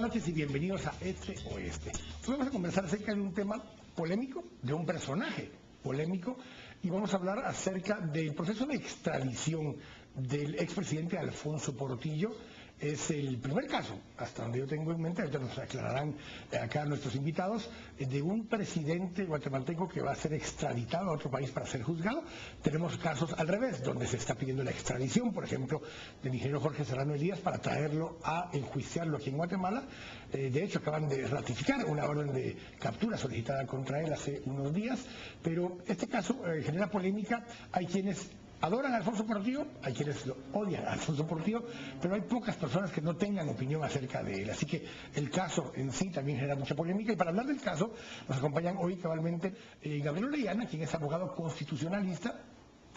noches y bienvenidos a Este Oeste. Hoy vamos a conversar acerca de un tema polémico, de un personaje polémico, y vamos a hablar acerca del proceso de extradición del expresidente Alfonso Portillo. Es el primer caso, hasta donde yo tengo en mente, ahorita nos aclararán acá nuestros invitados, de un presidente guatemalteco que va a ser extraditado a otro país para ser juzgado. Tenemos casos al revés, donde se está pidiendo la extradición, por ejemplo, del ingeniero Jorge Serrano Elías para traerlo a enjuiciarlo aquí en Guatemala. De hecho, acaban de ratificar una orden de captura solicitada contra él hace unos días, pero este caso genera polémica. Hay quienes adoran a Alfonso Portillo, hay quienes lo odian a Alfonso Portillo, pero hay pocas personas que no tengan opinión acerca de él. Así que el caso en sí también genera mucha polémica. Y para hablar del caso, nos acompañan hoy cabalmente Gabriel Orellana, quien es abogado constitucionalista.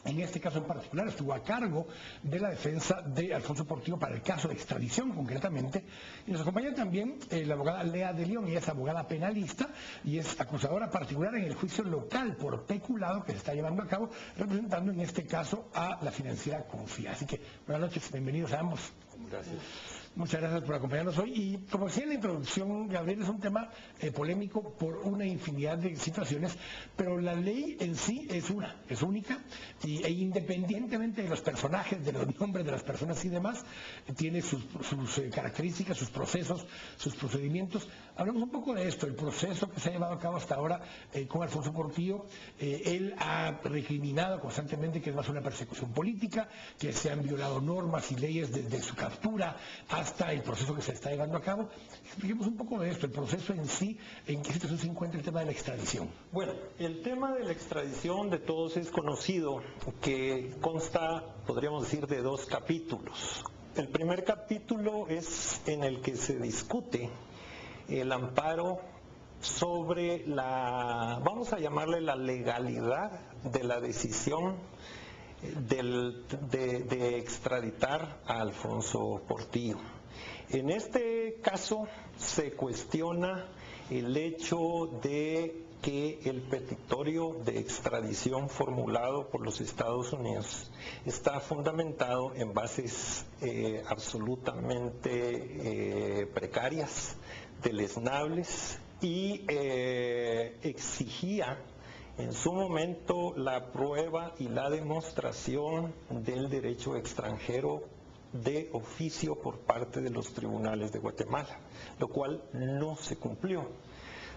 En este caso en particular estuvo a cargo de la defensa de Alfonso Portillo para el caso de extradición concretamente. Y nos acompaña también la abogada Lea de León. Ella es abogada penalista y es acusadora particular en el juicio local por peculado que se está llevando a cabo, representando en este caso a la financiera Confía. Así que buenas noches, bienvenidos a ambos. Gracias. Muchas gracias por acompañarnos hoy. Y como decía en la introducción, Gabriel, es un tema polémico por una infinidad de situaciones, pero la ley en sí es única, e independientemente de los personajes, de los nombres de las personas y demás, tiene sus características, sus procesos, sus procedimientos. Hablemos un poco de esto, el proceso que se ha llevado a cabo hasta ahora con Alfonso Portillo. Él ha recriminado constantemente que es más una persecución política, que se han violado normas y leyes desde su captura hasta el proceso que se está llevando a cabo. Expliquemos un poco de esto, el proceso en sí, en qué situación se encuentra el tema de la extradición. Bueno, el tema de la extradición de todos es conocido, que consta, podríamos decir, de dos capítulos. El primer capítulo es en el que se discute el amparo sobre vamos a llamarle la legalidad de la decisión de extraditar a Alfonso Portillo. En este caso se cuestiona el hecho de que el petitorio de extradición formulado por los Estados Unidos está fundamentado en bases absolutamente precarias, deleznables, y exigía en su momento la prueba y la demostración del derecho extranjero de oficio por parte de los tribunales de Guatemala, lo cual no se cumplió.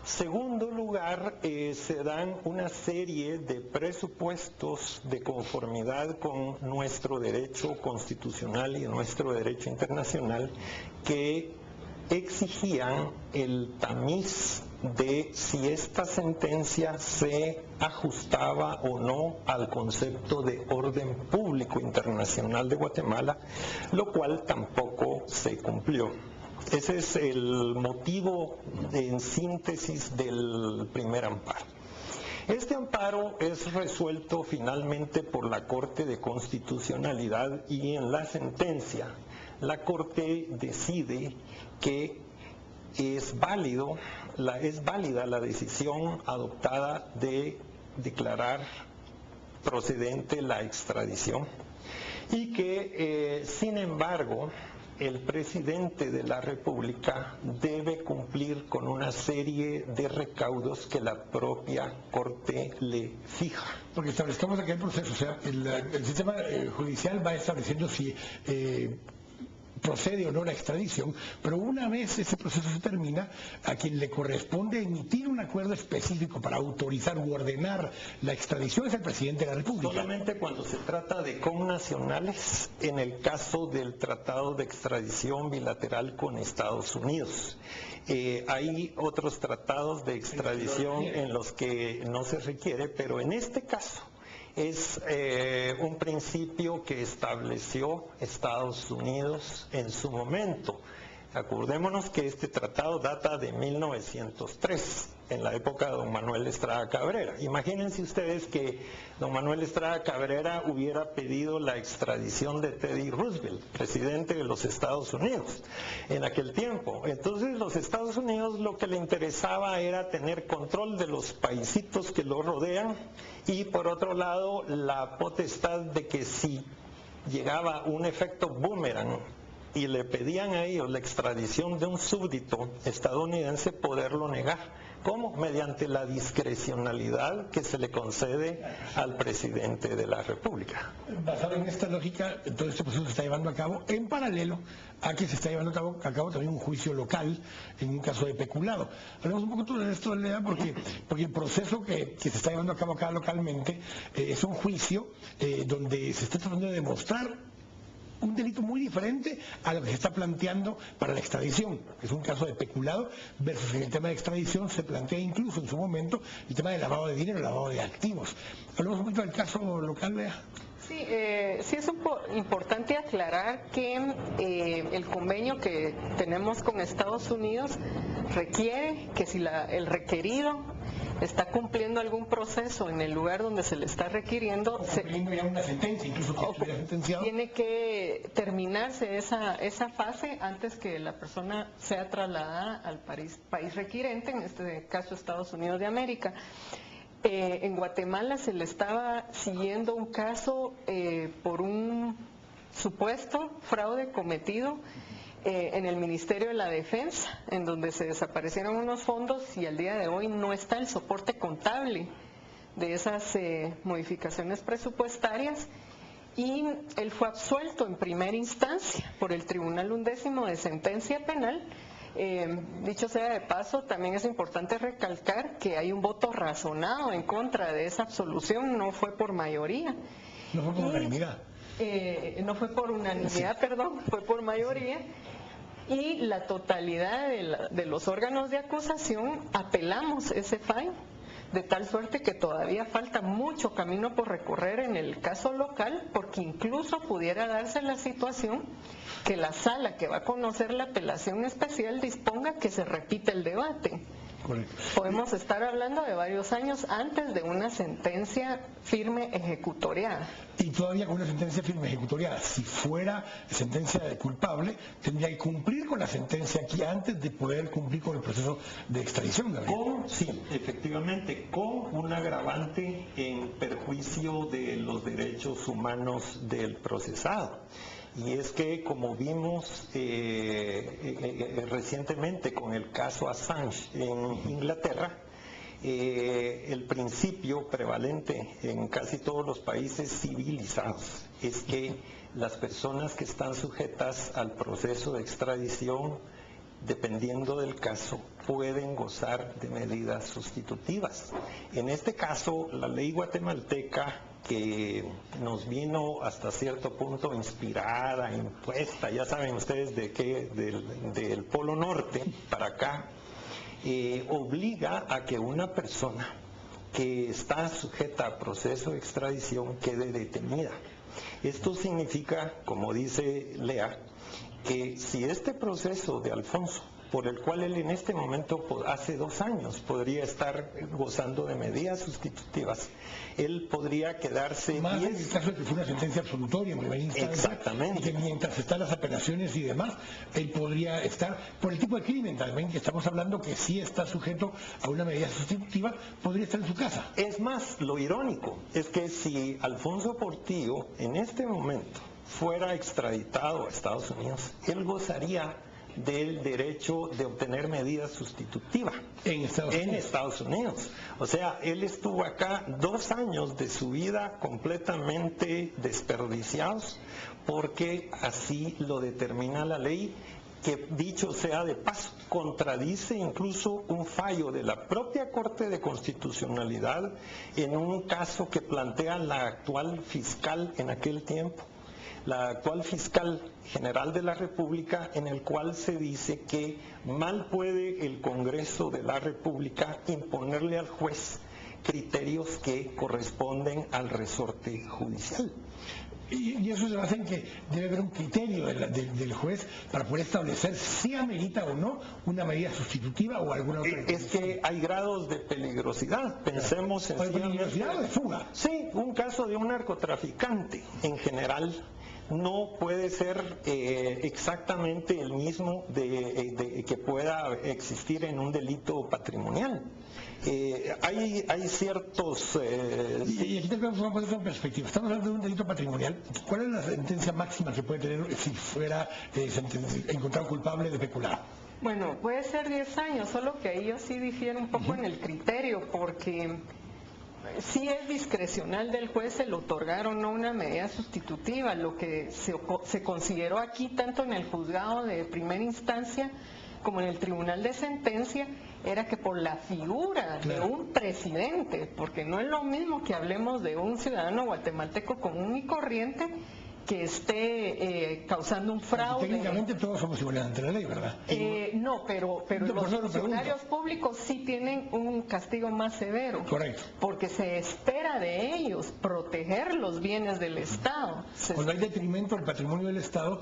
Segundo lugar, se dan una serie de presupuestos de conformidad con nuestro derecho constitucional y nuestro derecho internacional que exigían el tamiz de si esta sentencia se ajustaba o no al concepto de orden público internacional de Guatemala, lo cual tampoco se cumplió. Ese es el motivo en síntesis del primer amparo. Este amparo es resuelto finalmente por la Corte de Constitucionalidad, y en la sentencia la Corte decide que es válida la decisión adoptada de declarar procedente la extradición, y que sin embargo el presidente de la República debe cumplir con una serie de recaudos que la propia Corte le fija. Porque establezcamos aquí el proceso, o sea, el sistema judicial va estableciendo si procede o no la extradición, pero una vez ese proceso se termina, a quien le corresponde emitir un acuerdo específico para autorizar u ordenar la extradición es el presidente de la República. Solamente cuando se trata de connacionales, en el caso del tratado de extradición bilateral con Estados Unidos. Hay otros tratados de extradición en los que no se requiere, pero en este caso es un principio que estableció Estados Unidos en su momento. Acordémonos que este tratado data de 1903, en la época de don Manuel Estrada Cabrera. Imagínense ustedes que don Manuel Estrada Cabrera hubiera pedido la extradición de Teddy Roosevelt, presidente de los Estados Unidos, en aquel tiempo. Entonces los Estados Unidos lo que le interesaba era tener control de los paisitos que lo rodean, y por otro lado la potestad de que si llegaba un efecto boomerang y le pedían a ellos la extradición de un súbdito estadounidense, poderlo negar. ¿Cómo? Mediante la discrecionalidad que se le concede al presidente de la República. Basado en esta lógica, todo este proceso se está llevando a cabo en paralelo a que se está llevando a cabo también un juicio local en un caso de peculado. Hablemos un poco de esto, Lea, porque el proceso que se está llevando a cabo acá localmente es un juicio donde se está tratando de demostrar un delito muy diferente a lo que se está planteando para la extradición, que es un caso de peculado, versus en el tema de extradición se plantea incluso en su momento el tema de lavado de dinero, lavado de activos. Hablemos un poquito del caso local, Lea. Sí, sí es importante aclarar que el convenio que tenemos con Estados Unidos requiere que si el requerido está cumpliendo algún proceso en el lugar donde se le está requiriendo, ya una sentencia, incluso que estuviera sentenciado, tiene que terminarse esa fase antes que la persona sea trasladada al país requirente, en este caso Estados Unidos de América. En Guatemala se le estaba siguiendo un caso por un supuesto fraude cometido en el Ministerio de la Defensa, en donde se desaparecieron unos fondos y al día de hoy no está el soporte contable de esas modificaciones presupuestarias, y él fue absuelto en primera instancia por el Tribunal Undécimo de Sentencia Penal. Dicho sea de paso, también es importante recalcar que hay un voto razonado en contra de esa absolución, no fue por mayoría. No fue por unanimidad. No fue por unanimidad, perdón, fue por mayoría. Y la totalidad de los órganos de acusación apelamos ese fallo, de tal suerte que todavía falta mucho camino por recorrer en el caso local, porque incluso pudiera darse la situación que la sala que va a conocer la apelación especial disponga que se repita el debate. Correcto. Podemos estar hablando de varios años antes de una sentencia firme ejecutoriada. Y todavía con una sentencia firme ejecutoriada, si fuera sentencia de culpable, tendría que cumplir con la sentencia aquí antes de poder cumplir con el proceso de extradición, ¿verdad? Sí, efectivamente, con un agravante en perjuicio de los derechos humanos del procesado. Y es que, como vimos recientemente con el caso Assange en Inglaterra, el principio prevalente en casi todos los países civilizados es que las personas que están sujetas al proceso de extradición, dependiendo del caso, pueden gozar de medidas sustitutivas. En este caso, la ley guatemalteca, que nos vino hasta cierto punto inspirada, impuesta, ya saben ustedes de qué, del Polo Norte para acá, obliga a que una persona que está sujeta a proceso de extradición quede detenida. Esto significa, como dice Lea, que si este proceso de Alfonso, por el cual él en este momento, hace 2 años, podría estar gozando de medidas sustitutivas, él podría quedarse... Más en el caso de que fue una sentencia absolutoria en primera instancia. Exactamente. Y que mientras están las apelaciones y demás, él podría estar, por el tipo de crimen también, que estamos hablando que sí está sujeto a una medida sustitutiva, podría estar en su casa. Es más, lo irónico es que si Alfonso Portillo en este momento fuera extraditado a Estados Unidos, él gozaría del derecho de obtener medidas sustitutivas en Estados Unidos. O sea, él estuvo acá 2 años de su vida completamente desperdiciados, porque así lo determina la ley, que dicho sea de paso, contradice incluso un fallo de la propia Corte de Constitucionalidad en un caso que plantea la actual fiscal en aquel tiempo, la actual fiscal general de la República, en el cual se dice que mal puede el Congreso de la República imponerle al juez criterios que corresponden al resorte judicial. Y eso se basa en que debe haber un criterio del juez para poder establecer si amerita o no una medida sustitutiva o alguna otra. Es que hay grados de peligrosidad. Pensemos en... ¿Peligrosidad o de fuga? Sí, un caso de un narcotraficante en general no puede ser exactamente el mismo que pueda existir en un delito patrimonial. Hay ciertos... Y aquí tenemos una cosa en perspectiva. Estamos hablando de un delito patrimonial. ¿Cuál es la sentencia máxima que puede tener si fuera encontrado culpable de peculado? Bueno, puede ser 10 años, solo que ahí yo sí difiero un poco en el criterio, porque sí es discrecional del juez el otorgar o no una medida sustitutiva. Lo que se consideró aquí, tanto en el juzgado de primera instancia como en el tribunal de sentencia, era que por la figura de un presidente, porque no es lo mismo que hablemos de un ciudadano guatemalteco común y corriente que esté causando un fraude. Técnicamente todos somos iguales ante la ley, ¿verdad? No, pero los funcionarios públicos sí tienen un castigo más severo. Correcto. Porque se espera de ellos proteger los bienes del Estado. Cuando hay detrimento del patrimonio del Estado,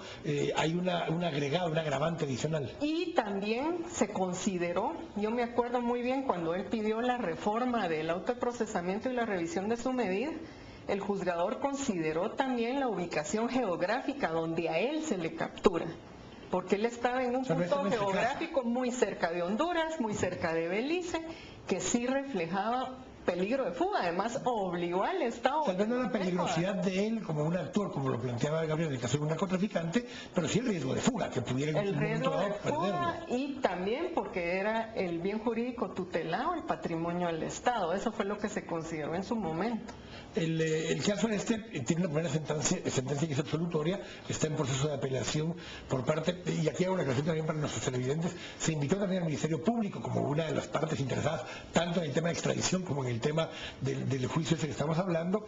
hay un agregado, un agravante adicional. Y también se consideró, yo me acuerdo muy bien cuando él pidió la reforma del autoprocesamiento y la revisión de su medida, el juzgador consideró también la ubicación geográfica donde a él se le captura, porque él estaba en un punto geográfico muy cerca de Honduras, muy cerca de Belice, que sí reflejaba peligro de fuga, además obligó al Estado. Tal vez no la peligrosidad de él como un actor, como lo planteaba Gabriel en el caso de un narcotraficante, pero sí el riesgo de fuga, que pudiera el riesgo de fuga, y también porque era el bien jurídico tutelado, el patrimonio del Estado. Eso fue lo que se consideró en su momento. El caso tiene una primera sentencia que es absolutoria, está en proceso de apelación por parte, y aquí hago una aclaración también para nuestros televidentes, se invitó también al Ministerio Público como una de las partes interesadas, tanto en el tema de extradición como en el tema del juicio ese que estamos hablando.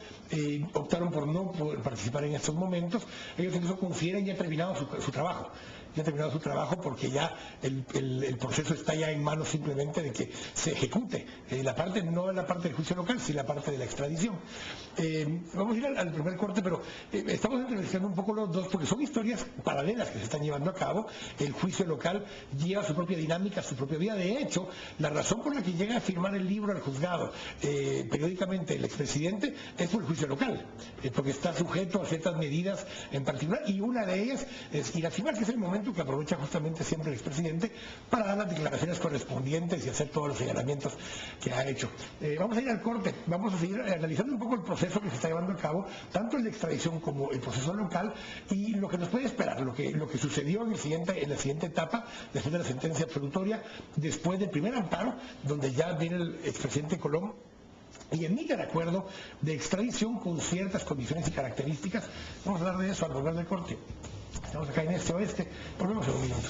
Optaron por no poder participar en estos momentos. Ellos incluso confieren ya terminado su trabajo. Ya ha terminado su trabajo porque ya el proceso está ya en manos simplemente de que se ejecute no la parte del juicio local, sino la parte de la extradición. Vamos a ir al primer corte, pero estamos entrevistando un poco los dos porque son historias paralelas que se están llevando a cabo. El juicio local lleva su propia dinámica, su propia vida. De hecho, la razón por la que llega a firmar el libro al juzgado periódicamente el expresidente es por el juicio local, porque está sujeto a ciertas medidas en particular, y una de ellas es ir a firmar, que es el momento que aprovecha justamente siempre el expresidente para dar las declaraciones correspondientes y hacer todos los señalamientos que ha hecho. Vamos a ir al corte, vamos a seguir analizando un poco el proceso que se está llevando a cabo, tanto el de extradición como el proceso local, y lo que nos puede esperar, lo que sucedió en la siguiente etapa, después de la sentencia absolutoria, después del primer amparo, donde ya viene el expresidente Colom y emite el acuerdo de extradición con ciertas condiciones y características. Vamos a hablar de eso al volver del corte. Estamos acá en Este Oeste, volvemos en un minuto.